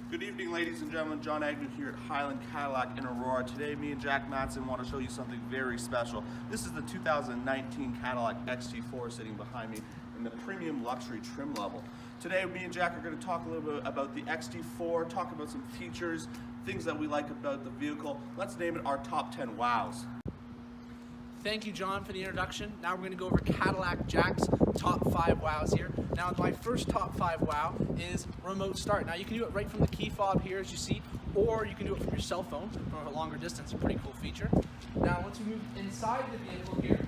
Good evening, ladies and gentlemen. John Agnew here at Highland Cadillac in Aurora. Today, me and Jack Matson want to show you something very special. This is the 2019 Cadillac XT4 sitting behind me in the premium luxury trim level. Today, me and Jack are going to talk a little bit about the XT4, talk about some features, things that we like about the vehicle. Let's name it our top 10 wows. Thank you, John, for the introduction. Now we're going to go over Cadillac Jack's top 5 wows here. Now, my first top 5 wow is remote start. Now, you can do it right from the key fob here, as you see, or you can do it from your cell phone from a longer distance. A pretty cool feature. Now, once we move inside the vehicle here,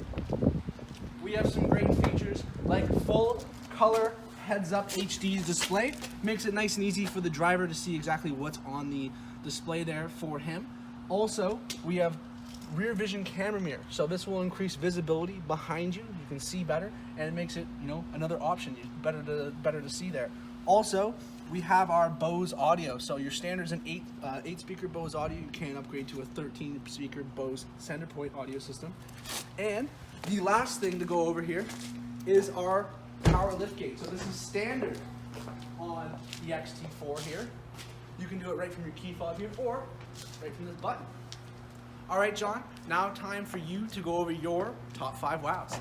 we have some great features like full color heads-up HD display. Makes it nice and easy for the driver to see exactly what's on the display there for him. Also, we have rear vision camera mirror, so this will increase visibility behind you. You can see better, and it makes it, another option. Better to see there. Also, we have our Bose audio. So your standard's an 8 speaker Bose audio. You can upgrade to a 13 speaker Bose center point audio system. And the last thing to go over here is our power liftgate. So this is standard on the XT4 here. You can do it right from your key fob here or right from this button. All right, John, now time for you to go over your top 5 wows.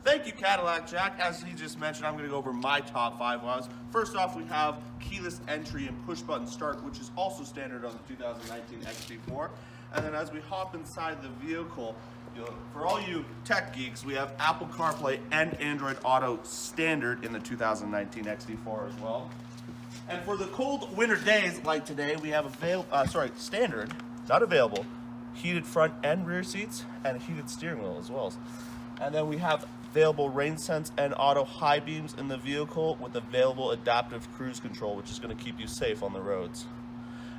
Thank you, Cadillac Jack. As he just mentioned, I'm going to go over my top 5 wows. First off, we have keyless entry and push button start, which is also standard on the 2019 XT4. And then as we hop inside the vehicle, for all you tech geeks, we have Apple CarPlay and Android Auto standard in the 2019 XT4 as well. And for the cold winter days like today, we have standard, not available, heated front and rear seats and a heated steering wheel as well. And then we have available rain sense and auto high beams in the vehicle with available adaptive cruise control, which is going to keep you safe on the roads.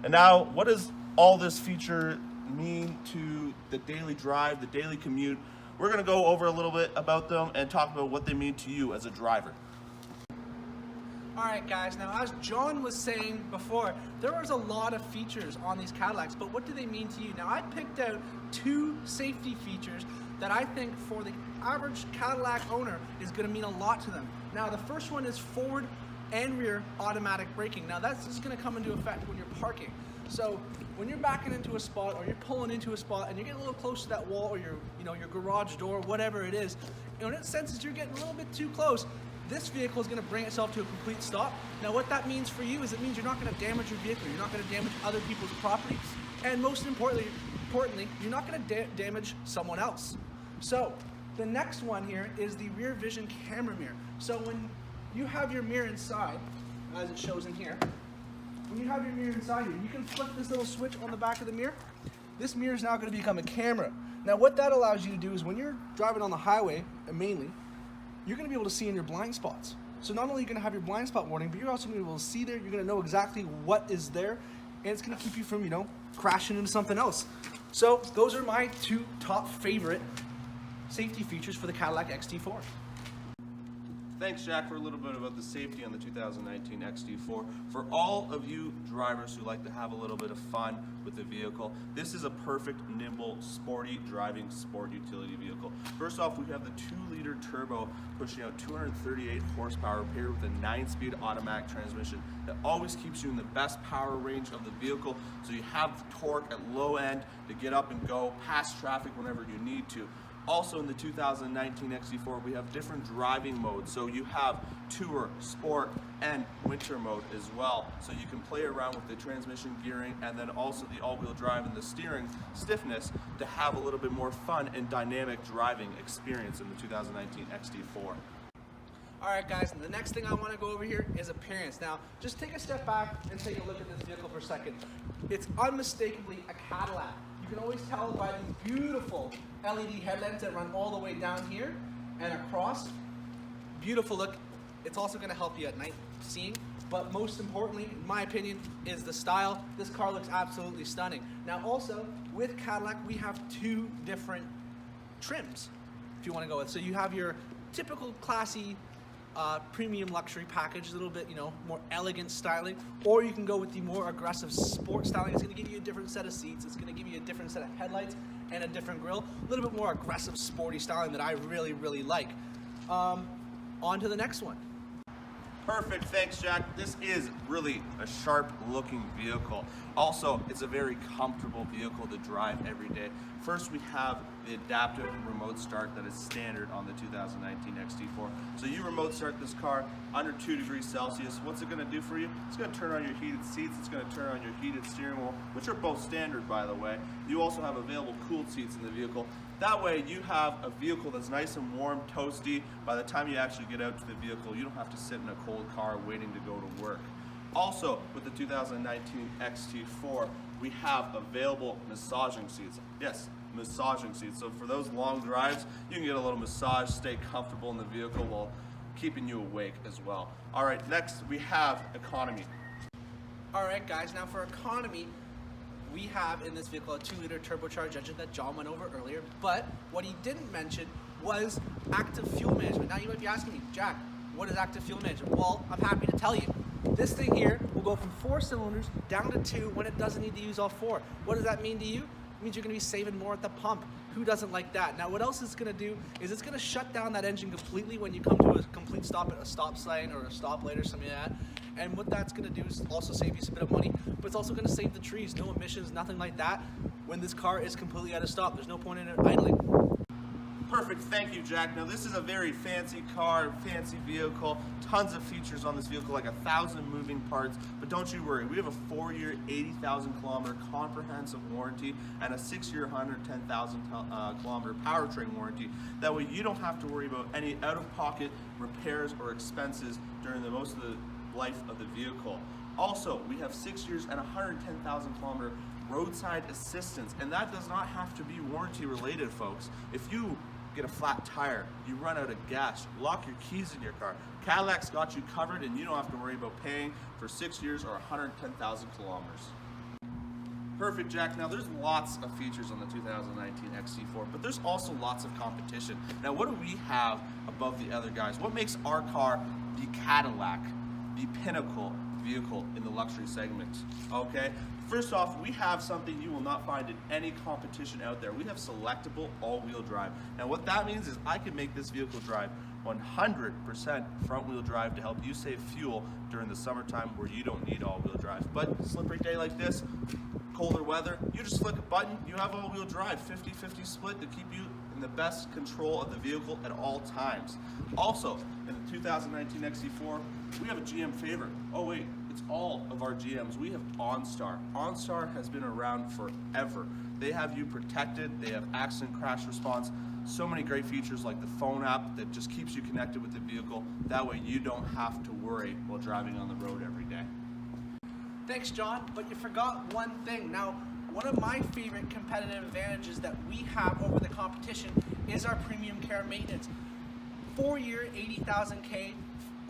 And now, what does all this feature mean to the daily drive, the daily commute? We're going to go over a little bit about them and talk about what they mean to you as a driver. Alright guys, now as John was saying before, there was a lot of features on these Cadillacs, but what do they mean to you? Now I picked out 2 safety features that I think for the average Cadillac owner is going to mean a lot to them. Now the first one is forward and rear automatic braking. Now that's just going to come into effect when you're parking. So when you're backing into a spot or you're pulling into a spot and you're getting a little close to that wall or your garage door, whatever it is, and it senses you're getting a little bit too close, this vehicle is going to bring itself to a complete stop. Now what that means for you is it means you're not going to damage your vehicle, you're not going to damage other people's property, and most importantly, you're not going to damage someone else. So the next one here is the rear vision camera mirror. So when you have your mirror inside, as it shows in here, when you have your mirror inside here, you can flip this little switch on the back of the mirror. This mirror is now going to become a camera. Now what that allows you to do is when you're driving on the highway, mainly, you're going to be able to see in your blind spots. So not only are you going to have your blind spot warning, but you're also going to be able to see there, you're going to know exactly what is there, and it's going to keep you from, crashing into something else. So those are my 2 top favorite safety features for the Cadillac XT4. Thanks, Jack, for a little bit about the safety on the 2019 XT4. For all of you drivers who like to have a little bit of fun with the vehicle, this is a perfect, nimble, sporty driving sport utility vehicle. First off, we have the 2-liter turbo pushing out 238 horsepower paired with a 9-speed automatic transmission that always keeps you in the best power range of the vehicle, so you have torque at low end to get up and go past traffic whenever you need to. Also in the 2019 XT4, we have different driving modes. So you have Tour, Sport, and Winter mode as well. So you can play around with the transmission gearing and then also the all-wheel drive and the steering stiffness to have a little bit more fun and dynamic driving experience in the 2019 XT4. Alright guys, the next thing I want to go over here is appearance. Now, just take a step back and take a look at this vehicle for a second. It's unmistakably a Cadillac. You can always tell by these beautiful LED headlamps that run all the way down here and across. Beautiful look. It's also going to help you at night seeing, but most importantly, in my opinion, is the style. This car looks absolutely stunning. Now also, with Cadillac, we have 2 different trims, if you want to go with. So you have your typical classy premium luxury package, a little bit, more elegant styling, or you can go with the more aggressive sport styling. It's going to give you a different set of seats, it's going to give you a different set of headlights and a different grille, a little bit more aggressive sporty styling that I really, really like. On to the next one. Perfect, thanks Jack. This is really a sharp looking vehicle. Also, it's a very comfortable vehicle to drive every day. First, we have the adaptive remote start that is standard on the 2019 XT4. So you remote start this car under 2 degrees Celsius. What's it gonna do for you? It's gonna turn on your heated seats, it's gonna turn on your heated steering wheel, which are both standard by the way. You also have available cooled seats in the vehicle. That way you have a vehicle that's nice and warm, toasty. By the time you actually get out to the vehicle, you don't have to sit in a cold car waiting to go to work. Also, with the 2019 XT4, we have available massaging seats. Yes, massaging seats. So for those long drives, you can get a little massage, stay comfortable in the vehicle while keeping you awake as well. All right, next we have economy. All right, guys, now for economy, we have in this vehicle a 2-liter turbocharged engine that John went over earlier, but what he didn't mention was active fuel management. Now you might be asking me, Jack, what is active fuel management? Well, I'm happy to tell you. This thing here will go from 4 cylinders down to 2 when it doesn't need to use all 4. What does that mean to you? It means you're gonna be saving more at the pump. Who doesn't like that? Now what else it's gonna do is it's gonna shut down that engine completely when you come to a complete stop at a stop sign or a stoplight or something like that. And what that's gonna do is also save you a bit of money, but it's also gonna save the trees, no emissions, nothing like that. When this car is completely at a stop, there's no point in it idling. Perfect, thank you Jack. Now this is a very fancy car, fancy vehicle, tons of features on this vehicle, like 1,000 moving parts, but don't you worry, we have a 4-year, 80,000 kilometer comprehensive warranty and a 6-year, 110,000 kilometer powertrain warranty. That way you don't have to worry about any out-of-pocket repairs or expenses during the most of the life of the vehicle. Also, we have 6 years and 110,000 kilometer roadside assistance, and that does not have to be warranty related, folks. If you get a flat tire, you run out of gas, lock your keys in your car, Cadillac's got you covered and you don't have to worry about paying for 6 years or 110,000 kilometers. Perfect, Jack. Now there's lots of features on the 2019 XT4, but there's also lots of competition. Now what do we have above the other guys? What makes our car the Cadillac, the pinnacle vehicle in the luxury segment? Okay, first off, we have something you will not find in any competition out there. We have selectable all-wheel drive. Now what that means is I can make this vehicle drive 100% front-wheel drive to help you save fuel during the summertime where you don't need all-wheel drive. But slippery day like this, colder weather, you just flick a button, you have all-wheel drive, 50-50 split to keep you in the best control of the vehicle at all times. Also, in the 2019 XT4, we have a GM favorite. Oh wait, it's all of our GMs. We have OnStar. OnStar has been around forever. They have you protected, they have accident crash response, so many great features like the phone app that just keeps you connected with the vehicle. That way you don't have to worry while driving on the road every day. Thanks, John, but you forgot one thing. Now, one of my favorite competitive advantages that we have over the competition is our premium care maintenance. 4-year, 80,000 K,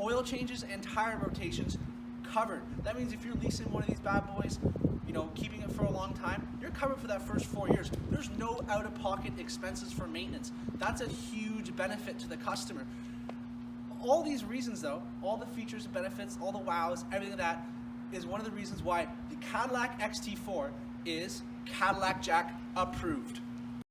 oil changes and tire rotations covered. That means if you're leasing one of these bad boys, you know, keeping it for a long time, you're covered for that first 4 years. There's no out-of-pocket expenses for maintenance. That's a huge benefit to the customer. All these reasons though, all the features and benefits, all the wows, everything of that, is one of the reasons why the Cadillac XT4 is Cadillac Jack approved.